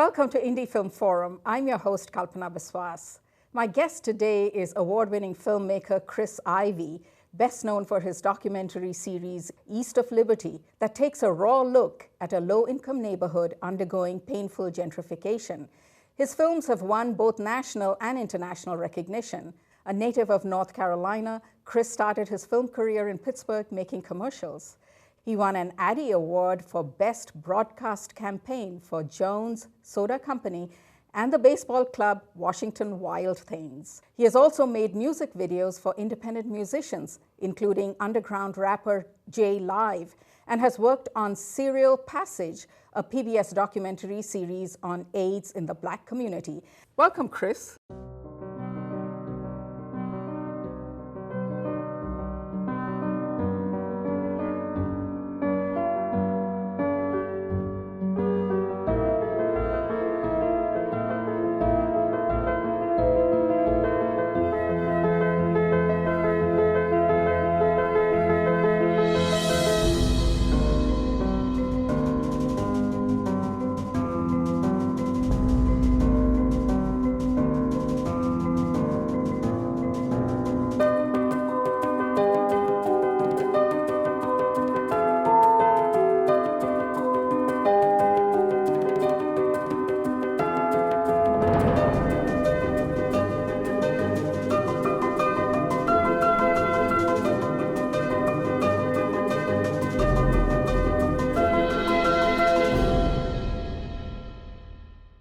Welcome to Indie Film Forum. I'm your host, Kalpana Biswas. My guest today is award-winning filmmaker Chris Ivey, best known for his documentary series East of Liberty that takes a raw look at a low-income neighborhood undergoing painful gentrification. His films have won both national and international recognition. A native of North Carolina, Chris started his film career in Pittsburgh making commercials. He won an Addy Award for Best Broadcast Campaign for Jones Soda Company and the baseball club Washington Wild Things. He has also made music videos for independent musicians, including underground rapper J Live, and has worked on Serial Passage, a PBS documentary series on AIDS in the Black community. Welcome, Chris.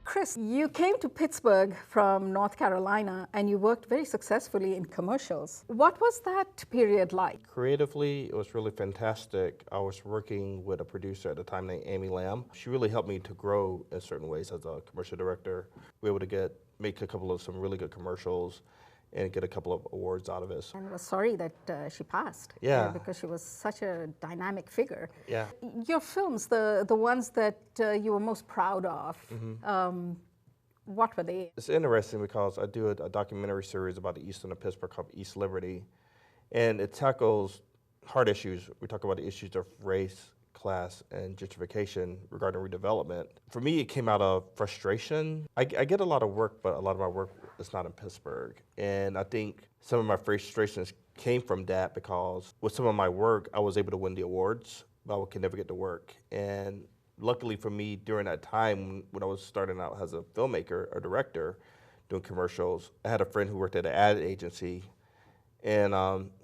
Chris, you came to Pittsburgh from North Carolina and you worked very successfully in commercials. What was that period like? Creatively, it was really fantastic. I was working with a producer at the time named Amy Lamb. She really helped me to grow in certain ways as a commercial director. We were able to make a couple of some really good commercials and get a couple of awards out of it. And I was sorry that she passed. Yeah. Because she was such a dynamic figure. Yeah. Your films, the ones that you were most proud of, what were they? It's interesting because I do a documentary series about the east end of Pittsburgh called East Liberty, and it tackles hard issues. We talk about the issues of race, class, and gentrification regarding redevelopment. For me, it came out of frustration. I get a lot of work, but a lot of my work is not in Pittsburgh. And I think some of my frustrations came from that because with some of my work, I was able to win the awards, but I could never get to work. And luckily for me, during that time when I was starting out as a filmmaker or director doing commercials, I had a friend who worked at an ad agency. And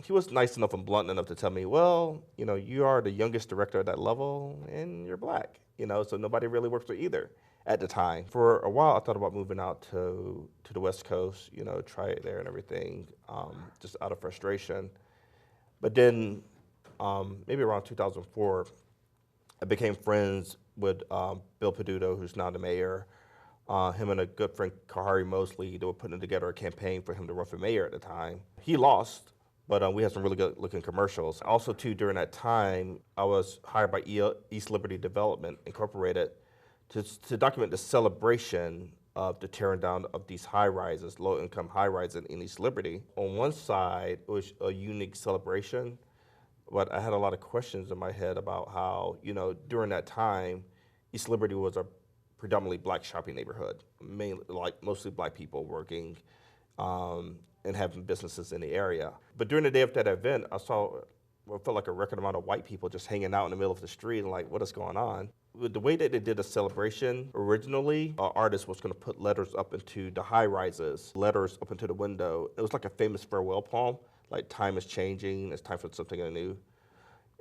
he was nice enough and blunt enough to tell me, well, you know, you are the youngest director at that level and you're Black, you know, so nobody really works with either at the time. For a while, I thought about moving out to the West Coast, you know, try it there and everything, just out of frustration. But then maybe around 2004, I became friends with Bill Peduto, who's now the mayor. Him and a good friend, Kahari Mosley, they were putting together a campaign for him to run for mayor at the time. He lost, but we had some really good looking commercials. Also too, during that time, I was hired by East Liberty Development Incorporated to document the celebration of the tearing down of these high-rises, low-income high-rises in East Liberty. On one side, it was a unique celebration, but I had a lot of questions in my head about how, you know, during that time, East Liberty was a predominantly Black shopping neighborhood, mainly like mostly Black people working and having businesses in the area. But during the day of that event, I saw what felt like a record amount of white people just hanging out in the middle of the street and like, what is going on? With the way that they did a celebration, originally, our artist was gonna put letters up into the high rises, letters up into the window. It was like a famous farewell poem, like time is changing, it's time for something new.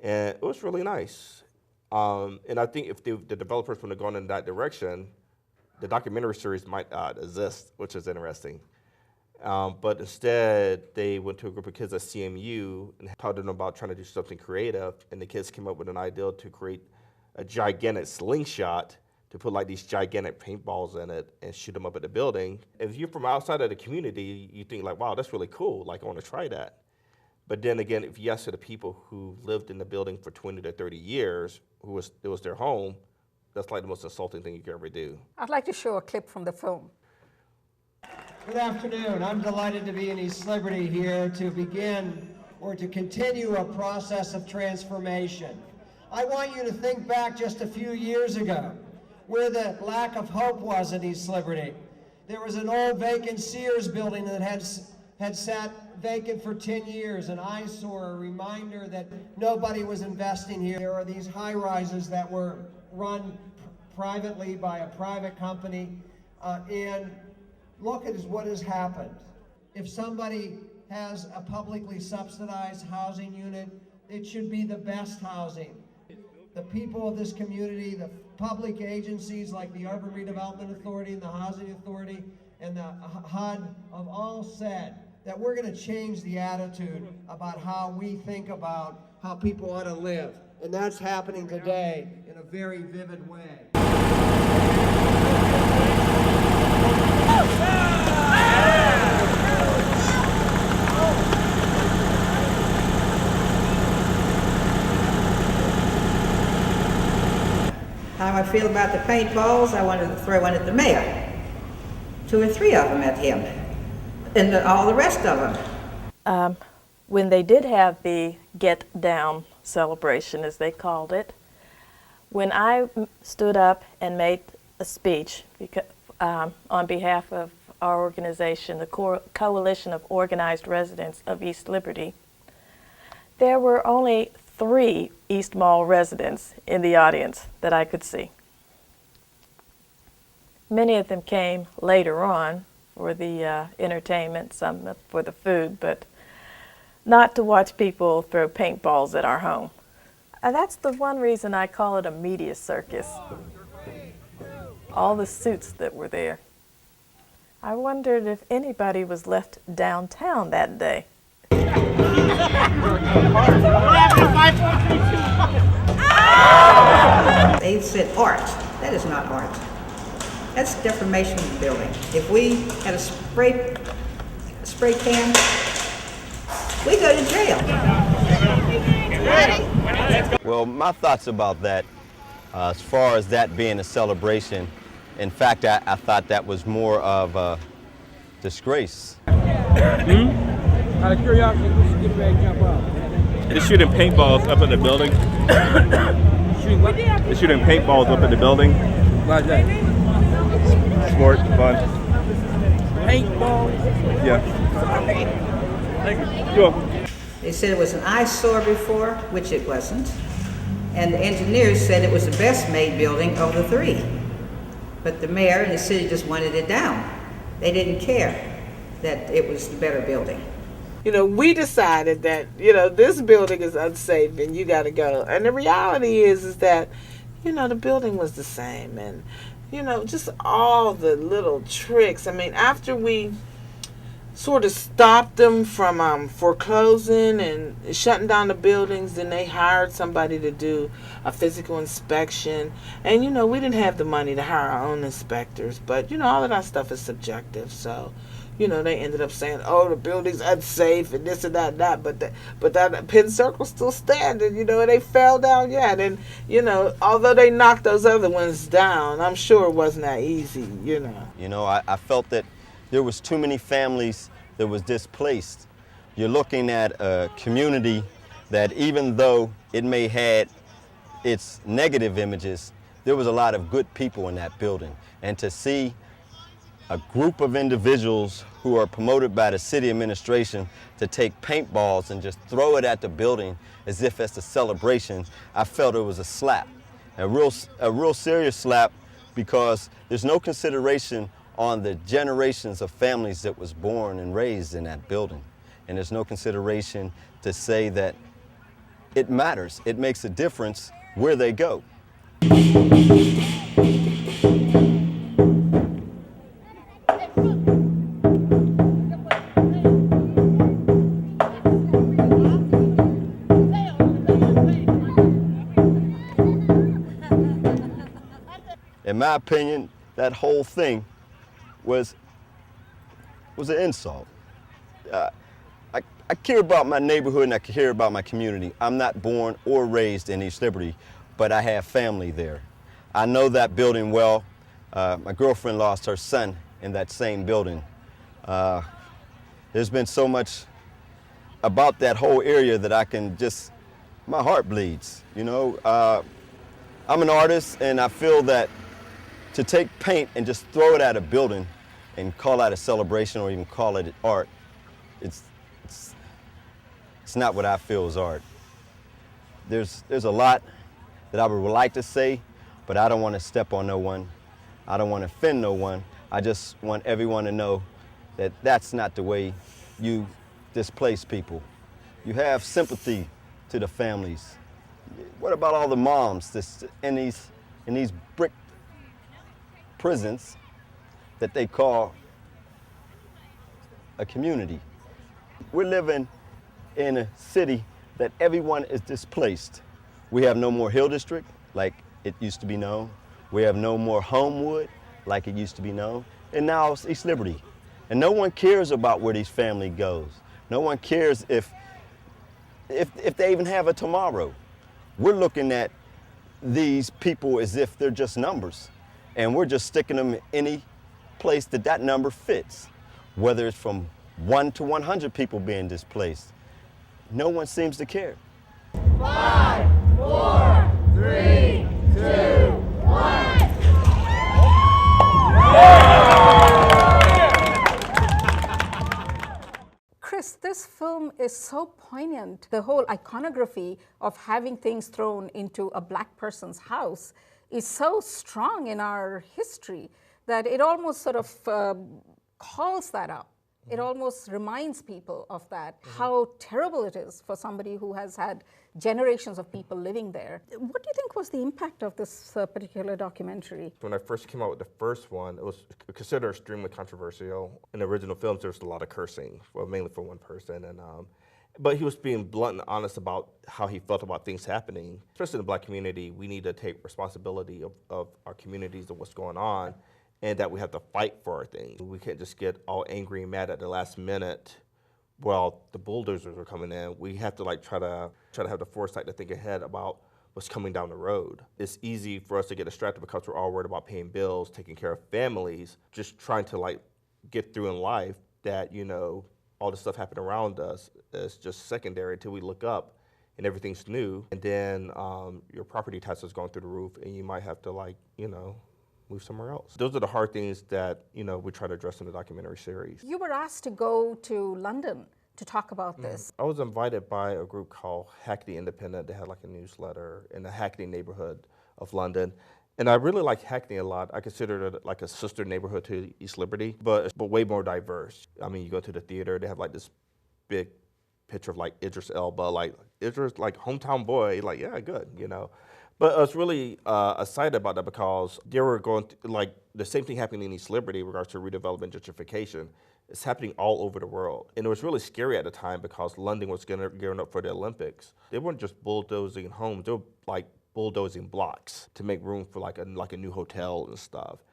And it was really nice. And I think if the developers would have gone in that direction, the documentary series might not exist, which is interesting. But instead, they went to a group of kids at CMU and talked to them about trying to do something creative, and the kids came up with an idea to create a gigantic slingshot to put like these gigantic paintballs in it and shoot them up at the building. If you're from outside of the community, you think like, wow, that's really cool, like I want to try that. But then again, if you ask the people who lived in the building for 20 to 30 years, it was their home, that's like the most insulting thing you could ever do. I'd like to show a clip from the film. Good afternoon. I'm delighted to be in East Liberty here to begin or to continue a process of transformation. I want you to think back just a few years ago where the lack of hope was in East Liberty. There was an old vacant Sears building that had sat vacant for 10 years, an eyesore, a reminder that nobody was investing here. There are these high-rises that were run privately by a private company, and look at what has happened. If somebody has a publicly subsidized housing unit, it should be the best housing. The people of this community, the public agencies like the Urban Redevelopment Authority and the Housing Authority and the HUD have all said that we're going to change the attitude about how we think about how people ought to live. And that's happening today in a very vivid way. How I feel about the paintballs, I wanted to throw one at the mayor. 2 or 3 of them at him. And all the rest of them. When they did have the Get Down celebration, as they called it, when I stood up and made a speech on behalf of our organization, the Coalition of Organized Residents of East Liberty, there were only 3 East Mall residents in the audience that I could see. Many of them came later on for the entertainment, some for the food, but not to watch people throw paintballs at our home. That's the one reason I call it a media circus. All the suits that were there. I wondered if anybody was left downtown that day. They said art. That is not art. That's defamation of the building. If we had a spray can, we go to jail. Well, my thoughts about that, as far as that being a celebration, in fact, I thought that was more of a disgrace. Out of curiosity, we should get ready to jump out. They're shooting paintballs up in the building. Shooting what? They're shooting paintballs up in the building. Why's that? Sport, fun. Paintball? Yeah. Thank you. Sure. They said it was an eyesore before, which it wasn't. And the engineers said it was the best made building of the 3. But the mayor and the city just wanted it down. They didn't care that it was the better building. You know, we decided that, you know, this building is unsafe and you got to go. And the reality is that, you know, the building was the same. And, you know, just all the little tricks. I mean, after we sort of stopped them from foreclosing and shutting down the buildings, then they hired somebody to do a physical inspection. And, you know, we didn't have the money to hire our own inspectors. But, you know, all of that stuff is subjective. So, you know, they ended up saying, oh, the building's unsafe and this and that and that. But that Penn Circle's still standing, you know, and they fell down yet. And, you know, although they knocked those other ones down, I'm sure it wasn't that easy, you know. You know, I felt that there was too many families that was displaced. You're looking at a community that even though it may had its negative images, there was a lot of good people in that building. And to see a group of individuals who are promoted by the city administration to take paintballs and just throw it at the building as if it's a celebration, I felt it was a slap, a real serious slap, because there's no consideration on the generations of families that was born and raised in that building. And there's no consideration to say that it matters. It makes a difference where they go. In my opinion, that whole thing was an insult. I care about my neighborhood and I care about my community. I'm not born or raised in East Liberty, but I have family there. I know that building well. My girlfriend lost her son in that same building. There's been so much about that whole area that I can just, my heart bleeds, you know. I'm an artist and I feel that To take paint and just throw it at a building and call that a celebration or even call it art, it's not what I feel is art. There's a lot that I would like to say, but I don't want to step on no one. I don't want to offend no one. I just want everyone to know that that's not the way you displace people. You have sympathy to the families. What about all the moms that's in these brick prisons that they call a community? We're living in a city that everyone is displaced. We have no more Hill District like it used to be known. We have no more Homewood like it used to be known. And now it's East Liberty. And no one cares about where these family goes. No one cares if they even have a tomorrow. We're looking at these people as if they're just numbers. And we're just sticking them in any place that number fits. Whether it's from 1 to 100 people being displaced. No one seems to care. 5, 4, 3, 2, 1. Chris, this film is so poignant. The whole iconography of having things thrown into a black person's house is so strong in our history that it almost sort of calls that up. It almost reminds people of that, how terrible it is for somebody who has had generations of people living there. What do you think was the impact of this particular documentary? When I first came out with the first one, it was considered extremely controversial. In the original films, there was a lot of cursing, well, mainly for one person. But he was being blunt and honest about how he felt about things happening. Especially in the black community, we need to take responsibility of our communities and what's going on, and that we have to fight for our things. We can't just get all angry and mad at the last minute while the bulldozers are coming in. We have to try to have the foresight to think ahead about what's coming down the road. It's easy for us to get distracted because we're all worried about paying bills, taking care of families, just trying to get through in life that, all the stuff happening around us is just secondary until we look up and everything's new. And then your property taxes going through the roof and you might have to move somewhere else. Those are the hard things that, we try to address in the documentary series. You were asked to go to London to talk about this. I was invited by a group called Hackney Independent. They had a newsletter in the Hackney neighborhood of London. And I really like Hackney a lot. I consider it like a sister neighborhood to East Liberty, but way more diverse. I mean, you go to the theater, they have this big picture of Idris Elba, Idris, hometown boy, yeah, good, But I was really excited about that because they were going through, the same thing happening in East Liberty in regards to redevelopment gentrification. It's happening all over the world. And it was really scary at the time because London was gearing up for the Olympics. They weren't just bulldozing homes, they were bulldozing blocks to make room for a new hotel and stuff.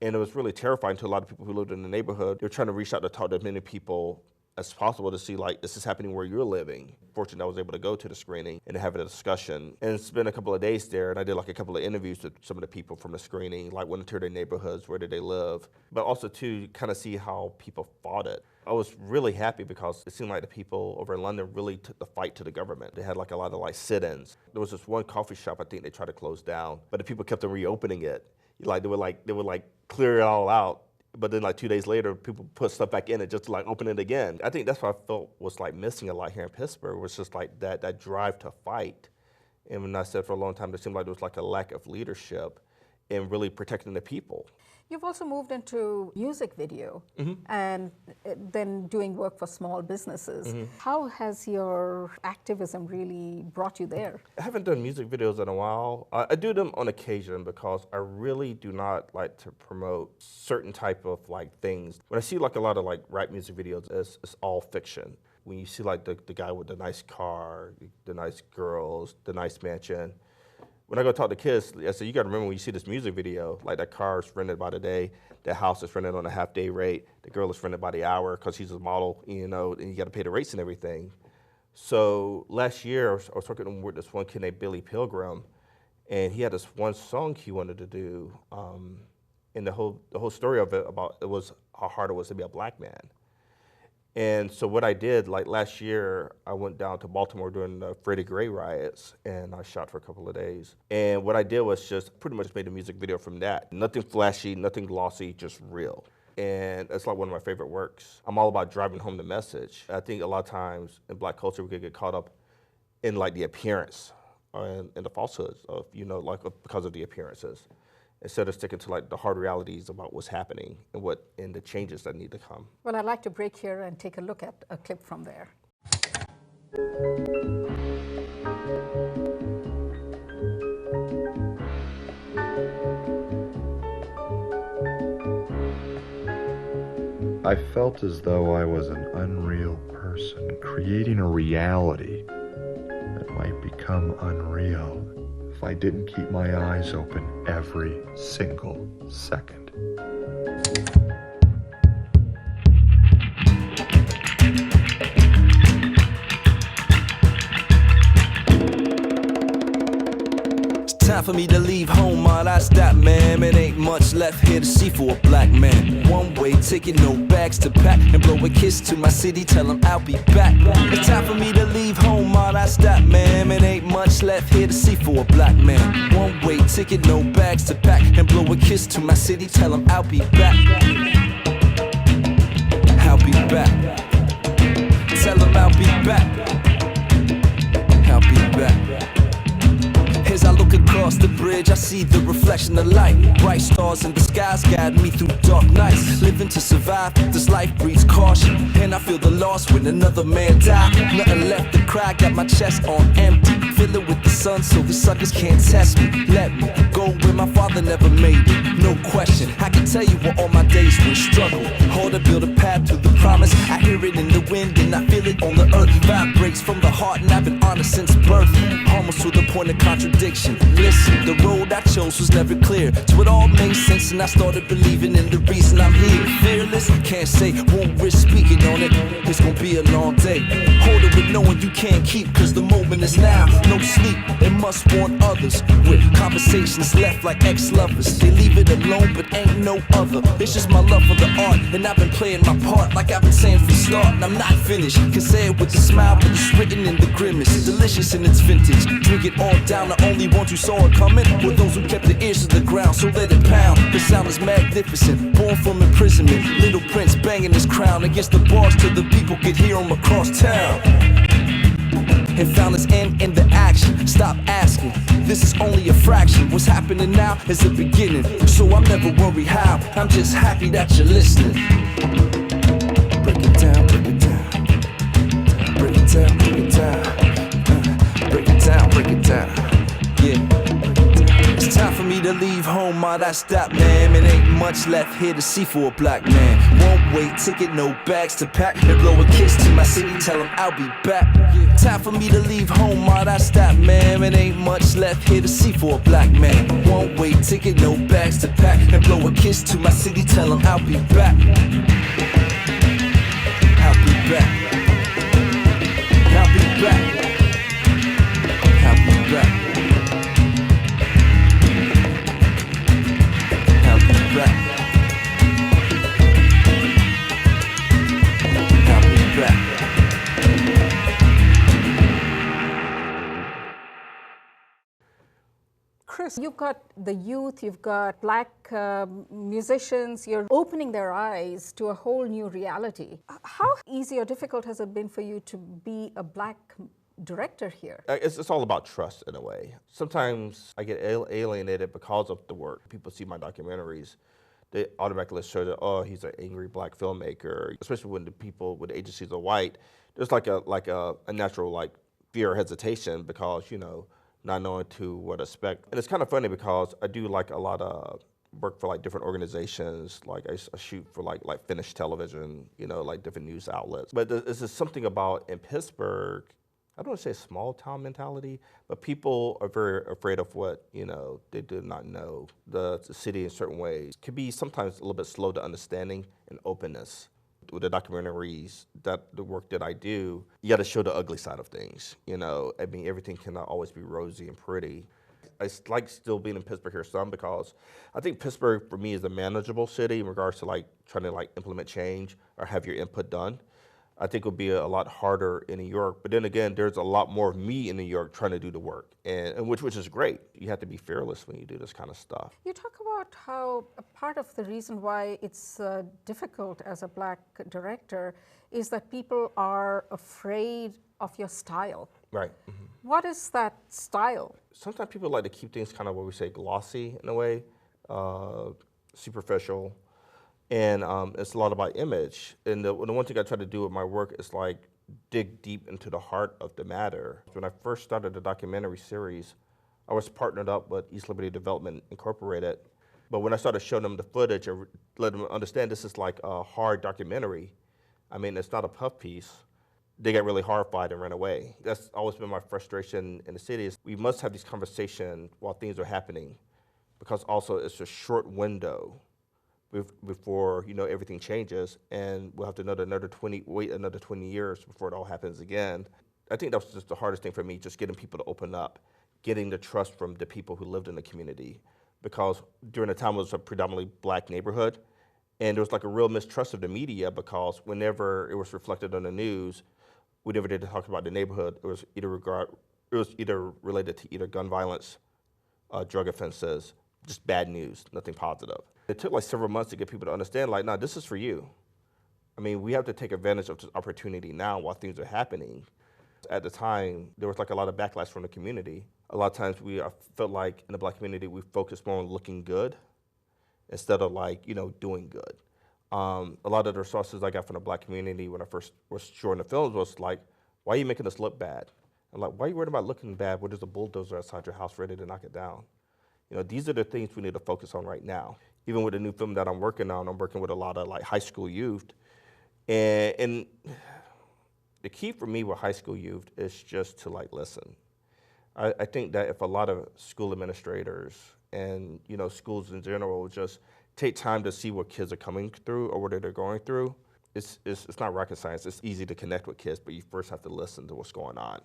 And it was really terrifying to a lot of people who lived in the neighborhood. They were trying to reach out to talk to as many people as possible to see is this happening where you're living? Fortunately, I was able to go to the screening and have a discussion and spend a couple of days there. And I did a couple of interviews with some of the people from the screening, went into their neighborhoods, where did they live, but also to kind of see how people fought it. I was really happy because it seemed like the people over in London really took the fight to the government. They had a lot of sit-ins. There was this one coffee shop I think they tried to close down, but the people kept on reopening it. They would clear it all out. But then 2 days later, people put stuff back in it just to open it again. I think that's what I felt was missing a lot here in Pittsburgh, was just that drive to fight. And when I said for a long time, it seemed like there was a lack of leadership in really protecting the people. You've also moved into music video and then doing work for small businesses. How has your activism really brought you there? I haven't done music videos in a while. I do them on occasion because I really do not like to promote certain type of things. When I see a lot of rap music videos, it's all fiction. When you see the guy with the nice car, the nice girls, the nice mansion, when I go talk to kids, I say, you got to remember when you see this music video, that car is rented by the day, that house is rented on a half-day rate, the girl is rented by the hour because she's a model, and you got to pay the rates and everything. So last year, I was working with this one kid named Billy Pilgrim, and he had this one song he wanted to do, and the whole story of it was how hard it was to be a black man. And so what I did, like last year, I went down to Baltimore during the Freddie Gray riots, and I shot for a couple of days. And what I did was just pretty much made a music video from that. Nothing flashy, nothing glossy, just real. And it's like one of my favorite works. I'm all about driving home the message. I think a lot of times in Black culture, we could get caught up in like the appearance and the falsehoods of, like because of the appearances, instead of sticking to like the hard realities about what's happening and the changes that need to come. Well, I'd like to break here and take a look at a clip from there. I felt as though I was an unreal person, creating a reality that might become unreal if I didn't keep my eyes open every single second. Time for me to leave home, all I stop, man. It ain't much left here to see for a black man. One-way ticket, no bags to pack, and blow a kiss to my city, tell him I'll be back. It's time for me to leave home, all I stop, man. It ain't much left here to see for a black man. One-way ticket, no bags to pack, and blow a kiss to my city, tell him I'll be back. I'll be back. Tell him I'll be back. I'll be back. As I look across the bridge, I see the reflection of light. Bright stars in the skies guide me through dark nights. Living to survive, this life breeds caution. And I feel the loss when another man died. Nothing left to cry, got my chest on empty. Fill it with the sun so the suckers can't test me. Let me go where my father never made it. No question, I can tell you what all my days were struggle. Hard to build a path to the promise. I hear it in the wind and I feel it on the earth. Vibrates from the heart and I've been honest since birth. Almost to the point of contradiction. Listen, the road I chose was never clear, so it all made sense and I started believing in the reason I'm here. Fearless, can't say, won't risk speaking on it. It's gonna be a long day. Hold it with knowing you can't keep, cause the moment is now. No sleep, it must warn others. With conversations left like ex-lovers. They leave it alone, but ain't no other. It's just my love for the art, and I've been playing my part like I've been saying from the start. And I'm not finished, can say it with a smile, but it's written in the grimace. Delicious in its vintage, drink it all down. The only ones who saw it coming were those who kept their ears to the ground, so let it pound. The sound is magnificent, born from imprisonment. Little Prince banging his crown against the bars till the people could hear him across town. And found his end in the action. Stop asking, this is only a fraction. What's happening now is the beginning, so I'm never worried how. I'm just happy that you're listening. Break it down, break it down. Break it down, break it down. Break it down, break it down. Yeah. It's time for me to leave home, all that stop, man. It ain't much left here to see for a black man. One-way ticket, no bags to pack, and blow a kiss to my city, tell him I'll be back. Time for me to leave home, all that stop, man. It ain't much left here to see for a black man. One-way ticket, no bags to pack, and blow a kiss to my city, tell him I'll be back. I'll be back. I'll be back. I'll be back. I'll be back. I'll be back. Chris, you've got the youth, you've got Black musicians, you're opening their eyes to a whole new reality. How easy or difficult has it been for you to be a Black director here? It's all about trust in a way. Sometimes I get alienated because of the work. People see my documentaries, they automatically show that, oh, he's an angry Black filmmaker. Especially when the agencies are white, there's like a natural fear or hesitation because, not knowing to what to expect. And it's kind of funny because I do a lot of work for different organizations. I shoot for like Finnish television, different news outlets. But there's just something about in Pittsburgh, I don't want to say small town mentality, but people are very afraid of what, they do not know. The city in certain ways can be sometimes a little bit slow to understanding and openness. With the documentaries, the work that I do, you got to show the ugly side of things. Everything cannot always be rosy and pretty. I like still being in Pittsburgh here some because I think Pittsburgh for me is a manageable city in regards to trying to implement change or have your input done. I think it would be a lot harder in New York. But then again, there's a lot more of me in New York trying to do the work, and which is great. You have to be fearless when you do this kind of stuff. You talk about how a part of the reason why it's difficult as a Black director is that people are afraid of your style. Right. Mm-hmm. What is that style? Sometimes people like to keep things kind of what we say glossy in a way, superficial. And it's a lot about image. And the one thing I try to do with my work is like dig deep into the heart of the matter. When I first started the documentary series, I was partnered up with East Liberty Development Incorporated. But when I started showing them the footage, I let them understand this is like a hard documentary. I mean, it's not a puff piece. They got really horrified and ran away. That's always been my frustration in the city is we must have these conversations while things are happening, because also it's a short window before everything changes, and we'll have to wait another 20 years before it all happens again. I think that was just the hardest thing for me, just getting people to open up, getting the trust from the people who lived in the community, because during the time it was a predominantly Black neighborhood, and there was like a real mistrust of the media, because whenever it was reflected on the news, we never did talk about the neighborhood. It was either related to either gun violence, drug offenses, just bad news, nothing positive. It took like several months to get people to understand, like, no, this is for you. I mean, we have to take advantage of this opportunity now while things are happening. At the time, there was like a lot of backlash from the community. A lot of times I felt like in the Black community, we focused more on looking good instead of like, doing good. A lot of the resources I got from the Black community when I first was showing the films was like, why are you making us look bad? I'm like, why are you worried about looking bad when there's a bulldozer outside your house ready to knock it down? These are the things we need to focus on right now. Even with the new film that I'm working on, I'm working with a lot of like high school youth. And the key for me with high school youth is just to like listen. I think that if a lot of school administrators and schools in general just take time to see what kids are coming through or what they're going through, it's not rocket science. It's easy to connect with kids, but you first have to listen to what's going on.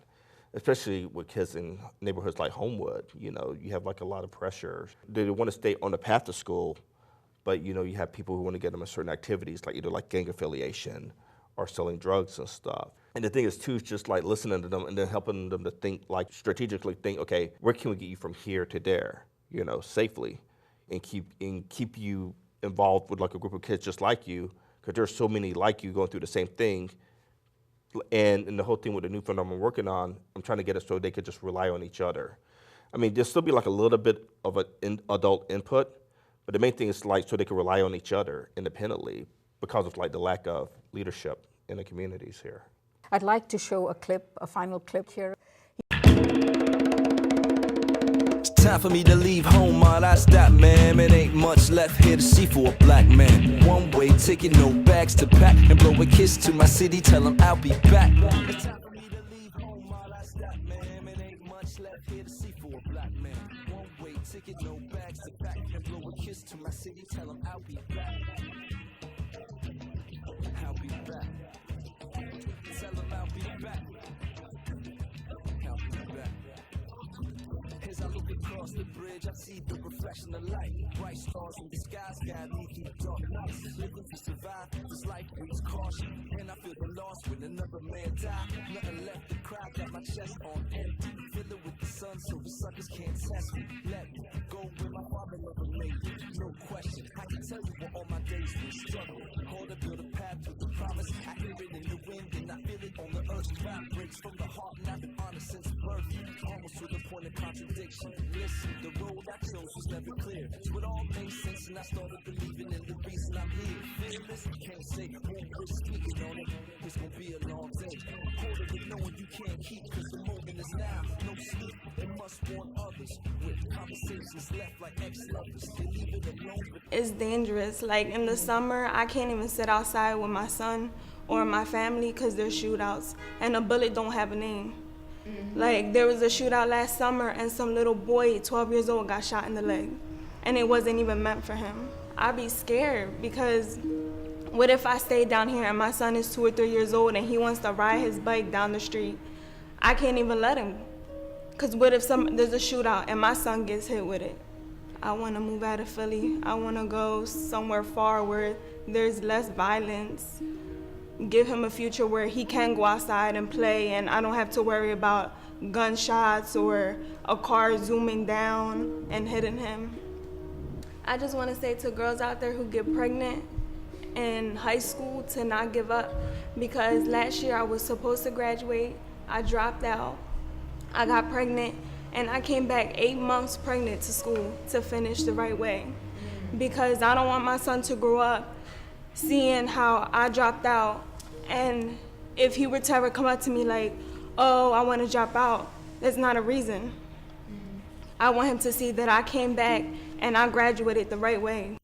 Especially with kids in neighborhoods like Homewood, you have like a lot of pressure. They want to stay on the path to school, but you have people who want to get them in certain activities, like either like gang affiliation or selling drugs and stuff. And the thing is too, is just like listening to them and then helping them to think, like strategically think, okay, where can we get you from here to there, safely, and keep you involved with like a group of kids just like you, because there's so many like you going through the same thing. And the whole thing with the new film I'm working on, I'm trying to get it so they could just rely on each other. I mean, there'll still be like a little bit of an adult input, but the main thing is like so they can rely on each other independently because of like the lack of leadership in the communities here. I'd like to show a final clip here. Time for me to leave home, all I stop, man. It ain't much left here to see for a Black man. One-way ticket, no bags to pack, and blow a kiss to my city, tell him I'll be back. It's time for me to leave home, all I stop, man. It ain't much left here to see for a Black man. One-way ticket, no bags to pack, and blow a kiss to my city, tell him I'll be back. I'll be back. Tell him I'll be back. I'll be back. As I look across the bridge, I see the reflection of light. Bright stars in the skies guide me through the dark nights. Living to survive, this life brings caution. And I feel the loss when another man died. Nothing left to cry, got my chest on empty. Fill it with the sun so the suckers can't test me. Let me go where my father never made me. No question, I can tell you what all my days were struggling. Hold to build a path to the promise. I hear it in the wind and I feel it on the earth. Vibrates from the heart and I've been honest since birth. Almost to the point of contradiction. Listen, the road I chose was never clear. So it all made sense and I started believing in the reason I'm here. Fearless, can't say, won't risk speaking on it. It's gonna be a long day. Quarter with knowing you can't keep, cause the moment is now. No sleep, and must warn others. With conversations left like ex-lovers. They leave it alone. It's dangerous. Like in the summer, I can't even sit outside with my son or my family because there's shootouts. And a bullet don't have a name. Like, there was a shootout last summer and some little boy, 12 years old, got shot in the leg. And it wasn't even meant for him. I'd be scared because what if I stay down here and my son is 2 or 3 years old and he wants to ride his bike down the street? I can't even let him. Because what if there's a shootout and my son gets hit with it? I want to move out of Philly. I want to go somewhere far where there's less violence. give him a future where he can go outside and play, and I don't have to worry about gunshots or a car zooming down and hitting him. I just want to say to girls out there who get pregnant in high school to not give up, because last year I was supposed to graduate, I dropped out, I got pregnant, and I came back 8 months pregnant to school to finish the right way, because I don't want my son to grow up seeing how I dropped out, and if he were to ever come up to me like, oh, I want to drop out, that's not a reason. I want him to see that I came back and I graduated the right way.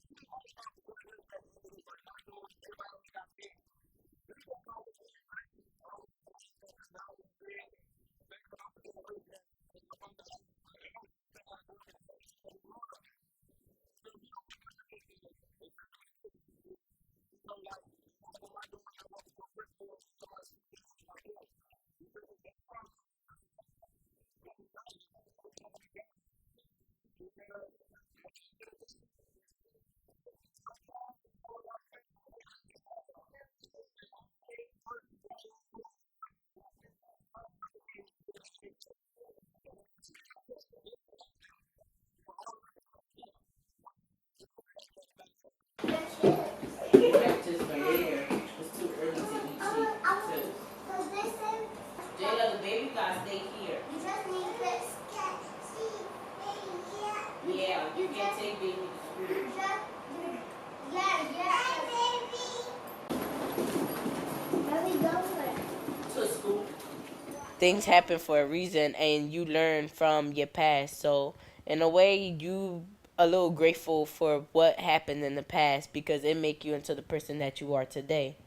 Things happen for a reason, and you learn from your past. So in a way, you a little grateful for what happened in the past, because it make you into the person that you are today.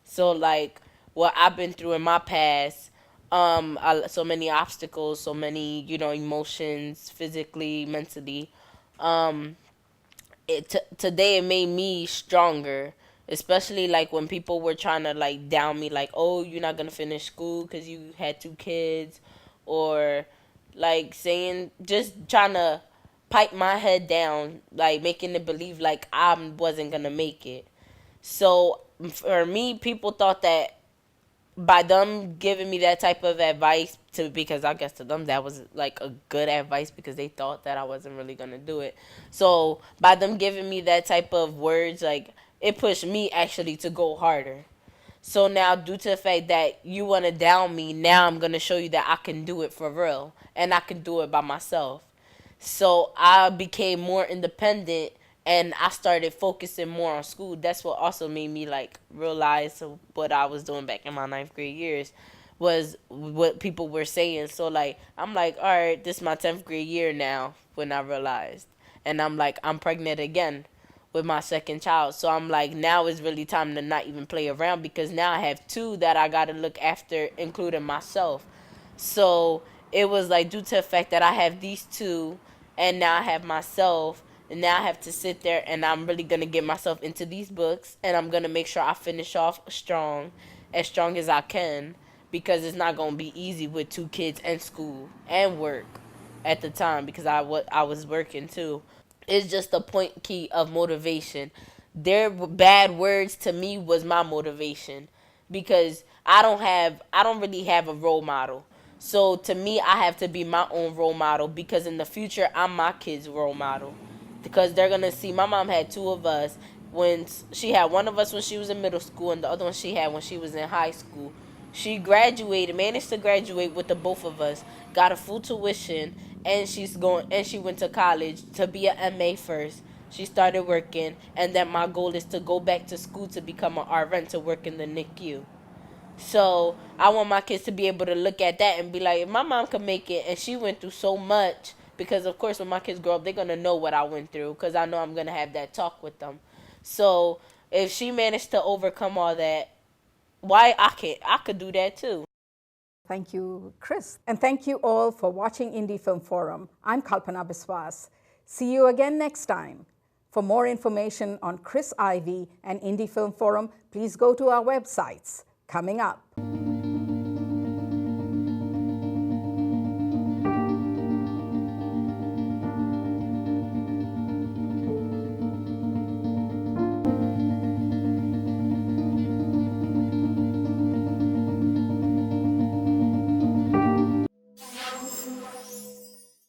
So like what I've been through in my past, so many obstacles, so many, emotions, physically, mentally. Today it made me stronger, especially like when people were trying to like down me, like, oh, you're not gonna finish school because you had 2 kids, or like saying, just trying to pipe my head down, like making it believe like I wasn't gonna make it. So for me, people thought that by them giving me that type of advice, because I guess to them that was like a good advice, because they thought that I wasn't really gonna do it. So by them giving me that type of words, like, it pushed me actually to go harder. So now, due to the fact that you want to down me, now I'm gonna show you that I can do it for real, and I can do it by myself. So I became more independent, and I started focusing more on school. That's what also made me like realize what I was doing back in my 9th grade years was what people were saying. So like, I'm like, all right, this is my 10th grade year now when I realized. And I'm like, I'm pregnant again with my 2nd child. So I'm like, now it's really time to not even play around, because now I have 2 that I got to look after, including myself. So it was like, due to the fact that I have these 2, and now I have myself, and now I have to sit there, and I'm really going to get myself into these books, and I'm going to make sure I finish off strong as I can, because it's not going to be easy with 2 kids and school and work at the time, because I was working too. It's just a point key of motivation. Their bad words to me was my motivation, because I don't really have a role model. So to me, I have to be my own role model, because in the future, I'm my kids' role model. Because they're going to see, my mom had 2 of us. When she had one of us when she was in middle school, and the other one she had when she was in high school. She managed to graduate with the both of us, got a full tuition, and she went to college to be an MA first. She started working, and then my goal is to go back to school to become an RN, to work in the NICU. So I want my kids to be able to look at that and be like, if my mom could make it, and she went through so much, because of course when my kids grow up, they're going to know what I went through, because I know I'm going to have that talk with them. So if she managed to overcome all that, why I could do that too. Thank you, Chris. And thank you all for watching Indie Film Forum. I'm Kalpana Biswas. See you again next time. For more information on Chris Ivey and Indie Film Forum, please go to our websites. Coming up.